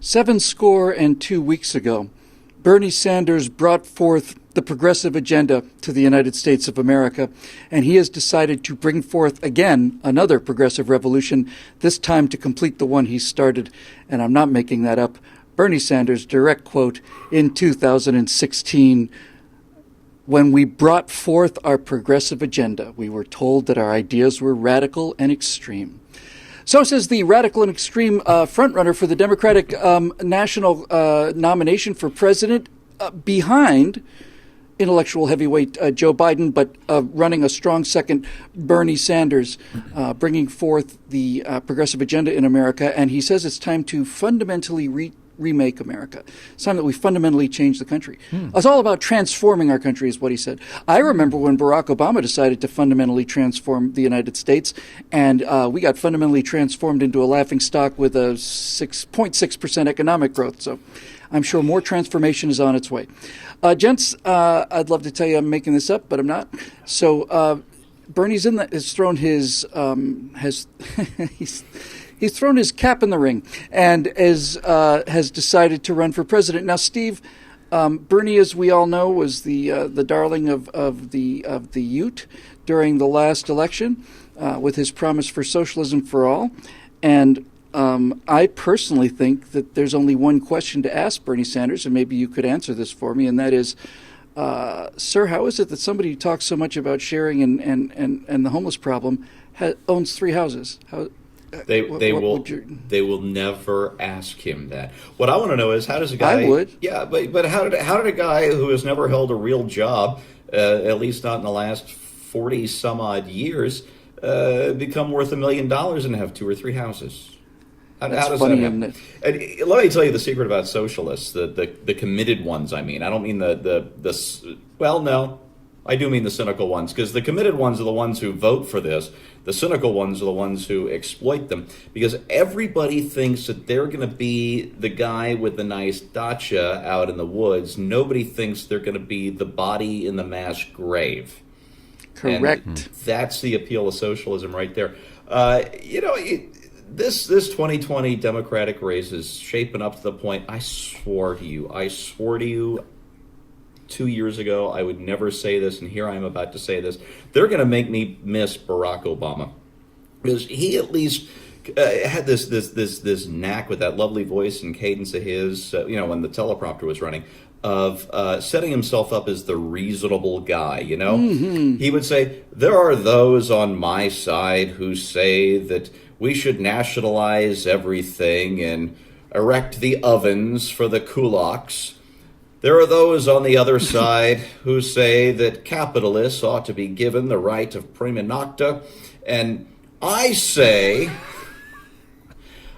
72 weeks ago, Bernie Sanders brought forth the progressive agenda to the United States of America, and he has decided to bring forth again another progressive revolution, this time to complete the one he started. And I'm not making that up. Bernie Sanders, direct quote, in 2016, when we brought forth our progressive agenda, we were told that our ideas were radical and extreme. So says the radical and extreme frontrunner for the Democratic national nomination for president, behind intellectual heavyweight Joe Biden, but running a strong second, Bernie Sanders, bringing forth the progressive agenda in America. And he says it's time to fundamentally remake America. It's time that we fundamentally change the country. It's all about transforming our country, is what he said. I remember when Barack Obama decided to fundamentally transform the United States, and we got fundamentally transformed into a laughingstock with a 6.6% economic growth. So I'm sure more transformation is on its way. Gents, I'd love to tell you I'm making this up, but I'm not. So Bernie's has thrown his he's thrown his cap in the ring and has decided to run for president. Now, Steve, Bernie, as we all know, was the darling of the Ute during the last election with his promise for socialism for all. And I personally think that there's only one question to ask Bernie Sanders, and maybe you could answer this for me, and that is, sir, how is it that somebody who talks so much about sharing and the homeless problem owns 3 houses? They will never ask him that. What I want to know is, how does a guy? I would. Yeah, but how did a guy who has never held a real job, at least not in the last 40 some odd years, become worth $1 million and have 2 or 3 houses? How does funny, that happen? isn't it? And let me tell you the secret about socialists, the committed ones. I mean, I don't mean well, no, I do mean the cynical ones, because the committed ones are the ones who vote for this. The cynical ones are the ones who exploit them, because everybody thinks that they're going to be the guy with the nice dacha out in the woods. Nobody thinks they're going to be the body in the mass grave. Correct. And that's the appeal of socialism right there. This 2020 Democratic race is shaping up to the point, I swore to you 2 years ago I would never say this, and here I am about to say this. They're going to make me miss Barack Obama, because he at least had this knack with that lovely voice and cadence of his, when the teleprompter was running, of setting himself up as the reasonable guy, Mm-hmm. He would say, there are those on my side who say that we should nationalize everything and erect the ovens for the kulaks. There are those on the other side who say that capitalists ought to be given the right of prima nocta, and I say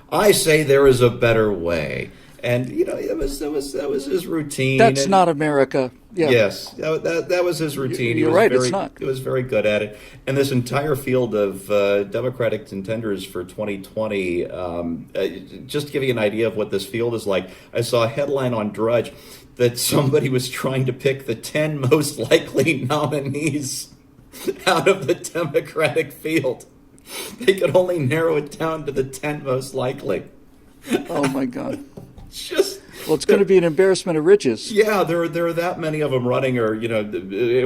there is a better way. And that was his routine. That's not America. Yeah. Yes, that was his routine. You're right. It's not. He was very good at it. And this entire field of Democratic contenders for 2020, just to give you an idea of what this field is like, I saw a headline on Drudge that somebody was trying to pick the 10 most likely nominees out of the Democratic field. They could only narrow it down to the 10 most likely. Oh my God. Well, it's going to be an embarrassment of riches. Yeah, there are that many of them running, or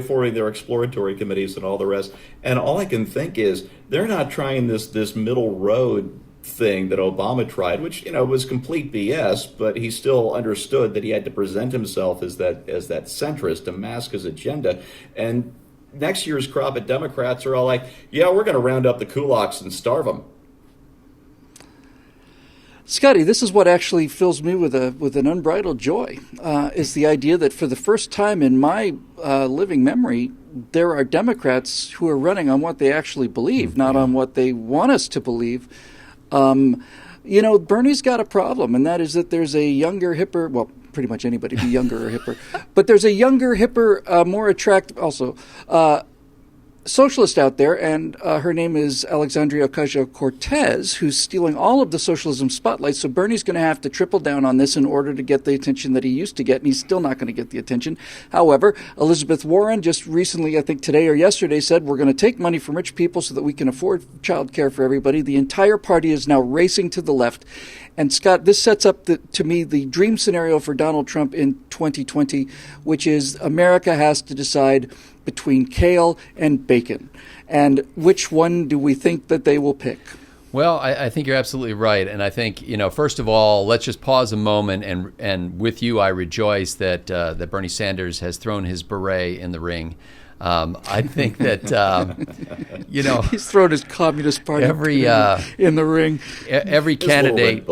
forming their exploratory committees and all the rest. And all I can think is they're not trying this middle road thing that Obama tried, which was complete BS. But he still understood that he had to present himself as that centrist to mask his agenda. And next year's crop of Democrats are all like, "Yeah, we're going to round up the kulaks and starve them." Scotty, this is what actually fills me with an unbridled joy, is the idea that for the first time in my living memory, there are Democrats who are running on what they actually believe, not on what they want us to believe. Bernie's got a problem, and that is that there's a younger, hipper, well, pretty much anybody be younger or hipper, but there's a younger, hipper, more attractive, also, socialist out there, and her name is Alexandria Ocasio-Cortez, who's stealing all of the socialism spotlight. So Bernie's going to have to triple down on this in order to get the attention that he used to get, and he's still not going to get the attention. However, Elizabeth Warren just recently, I think today or yesterday, said we're going to take money from rich people so that we can afford child care for everybody. The entire party is now racing to the left, And Scott, this sets up, to me, the dream scenario for Donald Trump in 2020, which is America has to decide between kale and bacon. And which one do we think that they will pick? Well, I think you're absolutely right. And I think, first of all, let's just pause a moment. And with you, I rejoice that Bernie Sanders has thrown his beret in the ring. I think that, he's thrown his Communist Party in the ring. Every candidate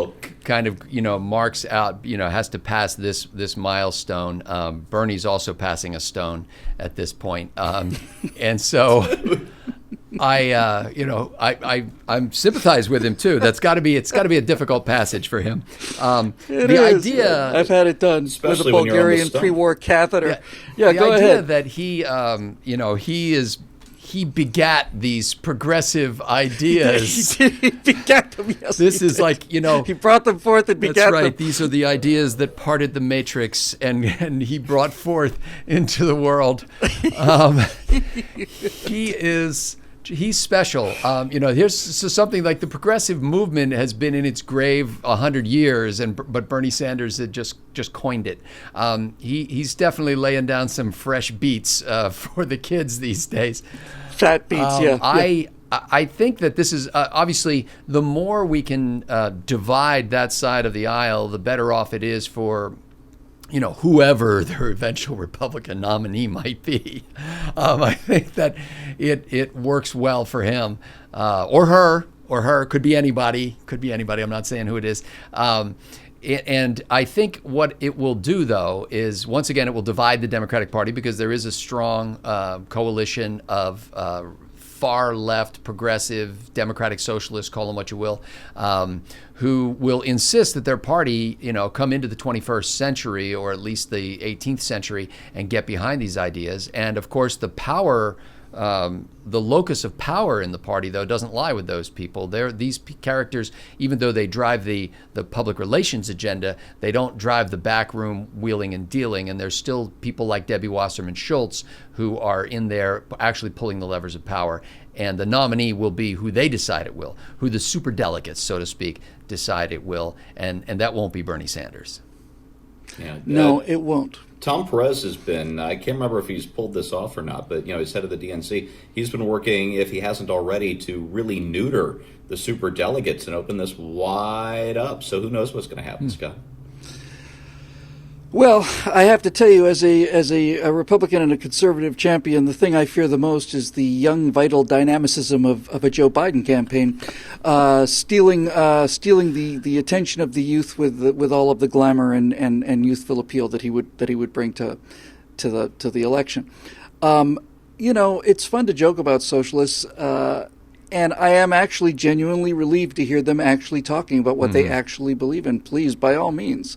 kind of, marks out, has to pass this milestone. Bernie's also passing a stone at this point. And so I sympathize with him too. It's got to be a difficult passage for him. Idea, I've had it done with a Bulgarian pre-war catheter. Yeah, go ahead. That he he begat these progressive ideas. He begat them. Yes, this is like he brought them forth and begat them. That's right. These are the ideas that parted the matrix, and he brought forth into the world. He's special. Here's something like the progressive movement has been in its grave 100 years, but Bernie Sanders had just coined it. He's definitely laying down some fresh beats for the kids these days. Fat beats, yeah. I think that this is obviously the more we can divide that side of the aisle, the better off it is for whoever their eventual Republican nominee might be. I think that it works well for him or her. Could be anybody. I'm not saying who it is. And I think what it will do, though, is once again it will divide the Democratic Party because there is a strong coalition of far left, progressive, democratic socialists, call them what you will, who will insist that their party, come into the 21st century or at least the 18th century and get behind these ideas. And of course, the power, the locus of power in the party, though, doesn't lie with those people. These characters, even though they drive the public relations agenda, they don't drive the backroom wheeling and dealing. And there's still people like Debbie Wasserman Schultz who are in there actually pulling the levers of power. And the nominee will be who they decide it will, who the superdelegates, so to speak, decide it will. And that won't be Bernie Sanders. Yeah, no, it won't. Tom Perez has been, I can't remember if he's pulled this off or not, but, he's head of the DNC. He's been working, if he hasn't already, to really neuter the super delegates and open this wide up. So who knows what's going to happen, Scott? Well, I have to tell you, as a Republican and a conservative champion, the thing I fear the most is the young, vital dynamicism of a Joe Biden campaign, stealing the attention of the youth with all of the glamour and youthful appeal that he would bring to the election. It's fun to joke about socialists, and I am actually genuinely relieved to hear them actually talking about what they actually believe in. Please, by all means,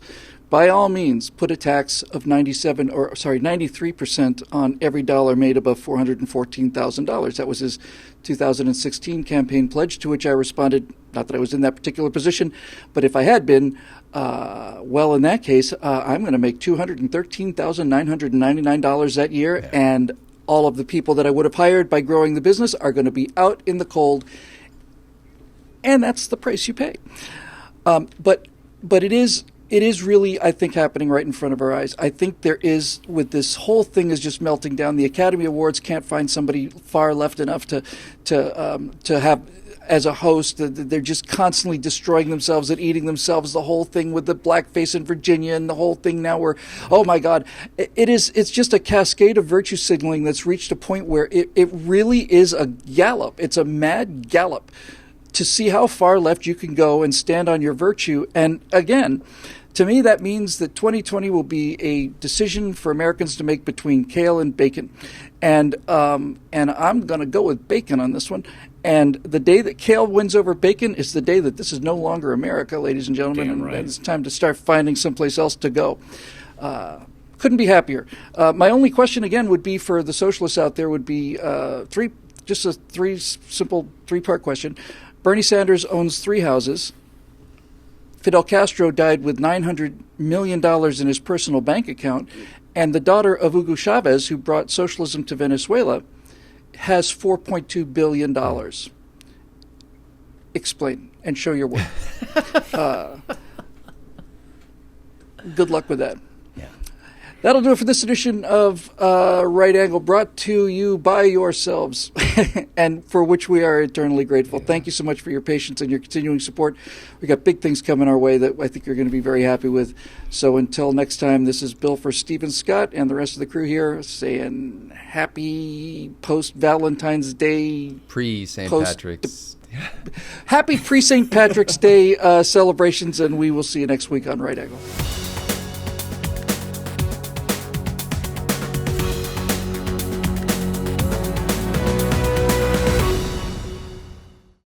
put a tax of 93% on every dollar made above $414,000. That was his 2016 campaign pledge, to which I responded, not that I was in that particular position, but if I had been, in that case, I'm going to make $213,999 that year, and all of the people that I would have hired by growing the business are going to be out in the cold, and that's the price you pay. But it is really, I think, happening right in front of our eyes. I think there is, with this whole thing is just melting down. The Academy Awards can't find somebody far left enough to have as a host. They're just constantly destroying themselves and eating themselves. The whole thing with the blackface in Virginia and the whole thing now where, oh my God, it's just a cascade of virtue signaling that's reached a point where it really is a gallop. It's a mad gallop to see how far left you can go and stand on your virtue. And again, to me, that means that 2020 will be a decision for Americans to make between kale and bacon. And I'm going to go with bacon on this one. And the day that kale wins over bacon is the day that this is no longer America, ladies and gentlemen. Damn right. And it's time to start finding someplace else to go. Couldn't be happier. My only question, again, would be for the socialists out there would be simple three-part question. Bernie Sanders owns 3 houses. Fidel Castro died with $900 million in his personal bank account. And the daughter of Hugo Chavez, who brought socialism to Venezuela, has $4.2 billion. explain and show your work. Good luck with that. Yeah. That'll do it for this edition of Right Angle, brought to you by yourselves, and for which we are eternally grateful. Yeah. Thank you so much for your patience and your continuing support. We got big things coming our way that I think you're going to be very happy with. So until next time, this is Bill for Stephen Scott and the rest of the crew here saying happy post-Valentine's Day. Pre-St. Patrick's. Happy pre-St. Patrick's Day celebrations, and we will see you next week on Right Angle.